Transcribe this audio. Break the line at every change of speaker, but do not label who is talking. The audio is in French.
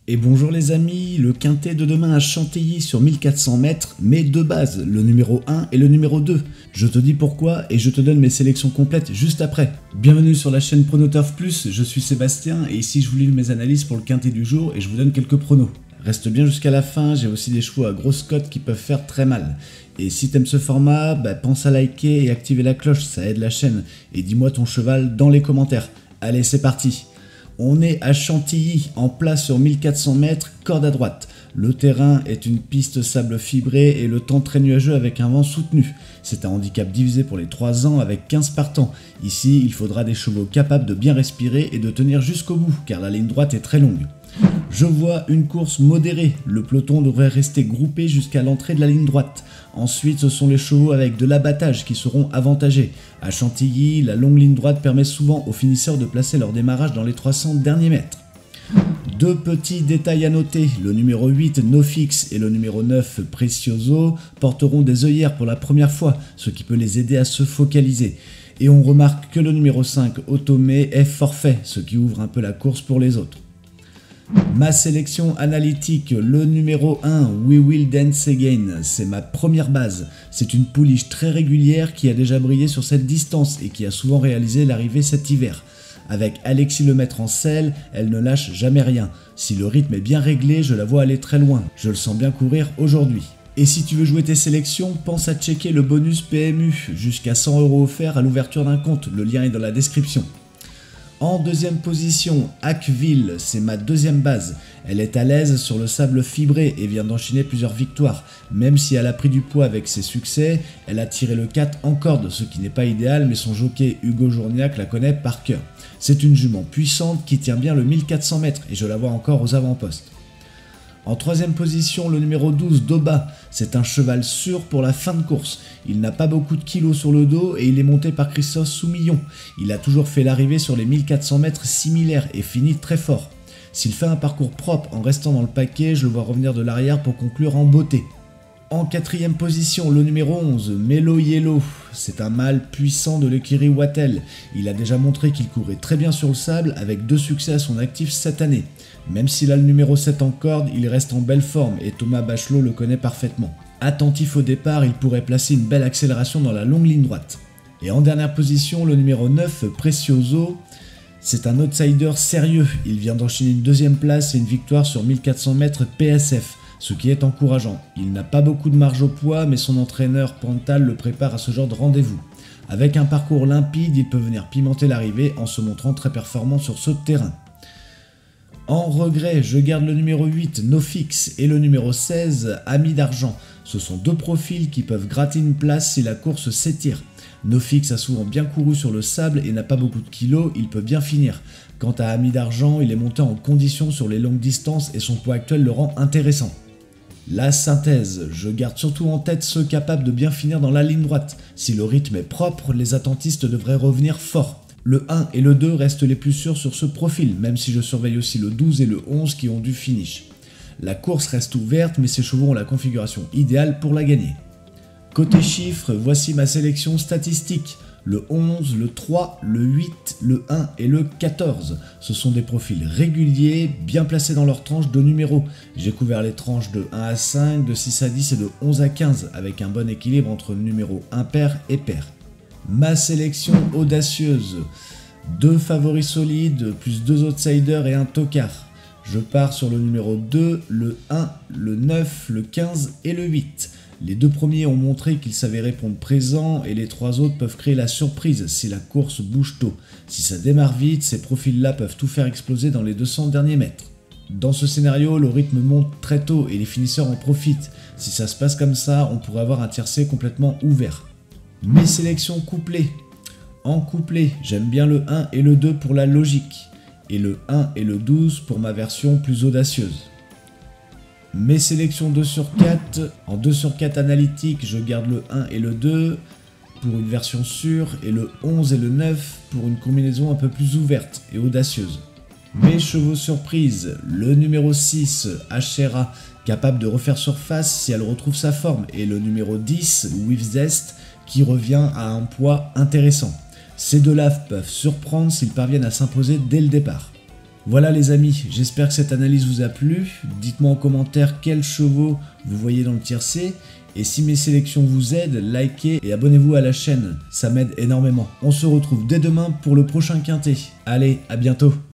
Et bonjour les amis, le quintet de demain à Chantilly sur 1400 mètres, mais de base, le numéro 1 et le numéro 2. Je te dis pourquoi et je te donne mes sélections complètes juste après. Bienvenue sur la chaîne Pronoturf Plus, je suis Sébastien et ici je vous livre mes analyses pour le quintet du jour et je vous donne quelques pronos. Reste bien jusqu'à la fin, j'ai aussi des chevaux à grosse cote qui peuvent faire très mal. Et si t'aimes ce format, pense à liker et activer la cloche, ça aide la chaîne. Et dis-moi ton cheval dans les commentaires. Allez, c'est parti. On est à Chantilly, en place sur 1400 mètres, corde à droite. Le terrain est une piste sable fibrée et le temps très nuageux avec un vent soutenu. C'est un handicap divisé pour les 3 ans avec 15 partants. Ici, il faudra des chevaux capables de bien respirer et de tenir jusqu'au bout, car la ligne droite est très longue. Je vois une course modérée, le peloton devrait rester groupé jusqu'à l'entrée de la ligne droite. Ensuite, ce sont les chevaux avec de l'abattage qui seront avantagés. À Chantilly, la longue ligne droite permet souvent aux finisseurs de placer leur démarrage dans les 300 derniers mètres. Deux petits détails à noter, le numéro 8 Nofix et le numéro 9 Precioso porteront des œillères pour la première fois, ce qui peut les aider à se focaliser. Et on remarque que le numéro 5 Otomé est forfait, ce qui ouvre un peu la course pour les autres. Ma sélection analytique, le numéro 1, We Will Dance Again, c'est ma première base. C'est une pouliche très régulière qui a déjà brillé sur cette distance et qui a souvent réalisé l'arrivée cet hiver. Avec Alexis Lemaître en selle, elle ne lâche jamais rien. Si le rythme est bien réglé, je la vois aller très loin. Je le sens bien courir aujourd'hui. Et si tu veux jouer tes sélections, pense à checker le bonus PMU, jusqu'à 100 € offerts à l'ouverture d'un compte, le lien est dans la description. En deuxième position, Hackville, c'est ma deuxième base. Elle est à l'aise sur le sable fibré et vient d'enchaîner plusieurs victoires. Même si elle a pris du poids avec ses succès, elle a tiré le 4 en corde, ce qui n'est pas idéal, mais son jockey Hugo Journiac la connaît par cœur. C'est une jument puissante qui tient bien le 1400 mètres et je la vois encore aux avant-postes. En troisième position, le numéro 12, Doba. C'est un cheval sûr pour la fin de course. Il n'a pas beaucoup de kilos sur le dos et il est monté par Christophe Soumillon. Il a toujours fait l'arrivée sur les 1400 mètres similaires et finit très fort. S'il fait un parcours propre en restant dans le paquet, je le vois revenir de l'arrière pour conclure en beauté. En quatrième position, le numéro 11, Melo Yellow. C'est un mâle puissant de l'écurie Wattel. Il a déjà montré qu'il courait très bien sur le sable avec 2 succès à son actif cette année. Même s'il a le numéro 7 en corde, il reste en belle forme et Thomas Bachelot le connaît parfaitement. Attentif au départ, il pourrait placer une belle accélération dans la longue ligne droite. Et en dernière position, le numéro 9, Precioso. C'est un outsider sérieux. Il vient d'enchaîner une deuxième place et une victoire sur 1400 mètres PSF. Ce qui est encourageant. Il n'a pas beaucoup de marge au poids, mais son entraîneur Pantal le prépare à ce genre de rendez-vous. Avec un parcours limpide, il peut venir pimenter l'arrivée en se montrant très performant sur ce terrain. En regret, je garde le numéro 8, Nofix, et le numéro 16, Ami d'Argent. Ce sont deux profils qui peuvent gratter une place si la course s'étire. Nofix a souvent bien couru sur le sable et n'a pas beaucoup de kilos, il peut bien finir. Quant à Ami d'Argent, il est monté en condition sur les longues distances et son poids actuel le rend intéressant. La synthèse, je garde surtout en tête ceux capables de bien finir dans la ligne droite. Si le rythme est propre, les attentistes devraient revenir fort. Le 1 et le 2 restent les plus sûrs sur ce profil, même si je surveille aussi le 12 et le 11 qui ont du finish. La course reste ouverte, mais ces chevaux ont la configuration idéale pour la gagner. Côté chiffres, voici ma sélection statistique. Le 11, le 3, le 8, le 1 et le 14. Ce sont des profils réguliers, bien placés dans leur tranche de numéros. J'ai couvert les tranches de 1 à 5, de 6 à 10 et de 11 à 15, avec un bon équilibre entre numéros impair et pair. Ma sélection audacieuse. 2 favoris solides, plus 2 outsiders et un tocard. Je pars sur le numéro 2, le 1, le 9, le 15 et le 8. Les 2 premiers ont montré qu'ils savaient répondre présent et les 3 autres peuvent créer la surprise si la course bouge tôt. Si ça démarre vite, ces profils-là peuvent tout faire exploser dans les 200 derniers mètres. Dans ce scénario, le rythme monte très tôt et les finisseurs en profitent. Si ça se passe comme ça, on pourrait avoir un tiercé complètement ouvert. Mes sélections couplées. En couplet, j'aime bien le 1 et le 2 pour la logique, et le 1 et le 12 pour ma version plus audacieuse. Mes sélections 2 sur 4, en 2 sur 4 analytique, je garde le 1 et le 2 pour une version sûre, et le 11 et le 9 pour une combinaison un peu plus ouverte et audacieuse. Mes chevaux surprises, le numéro 6, Ashera, capable de refaire surface si elle retrouve sa forme, et le numéro 10, With Zest, qui revient à un poids intéressant. Ces deux-là peuvent surprendre s'ils parviennent à s'imposer dès le départ. Voilà les amis, j'espère que cette analyse vous a plu. Dites-moi en commentaire quels chevaux vous voyez dans le tiercé. Et si mes sélections vous aident, likez et abonnez-vous à la chaîne, ça m'aide énormément. On se retrouve dès demain pour le prochain quintet. Allez, à bientôt.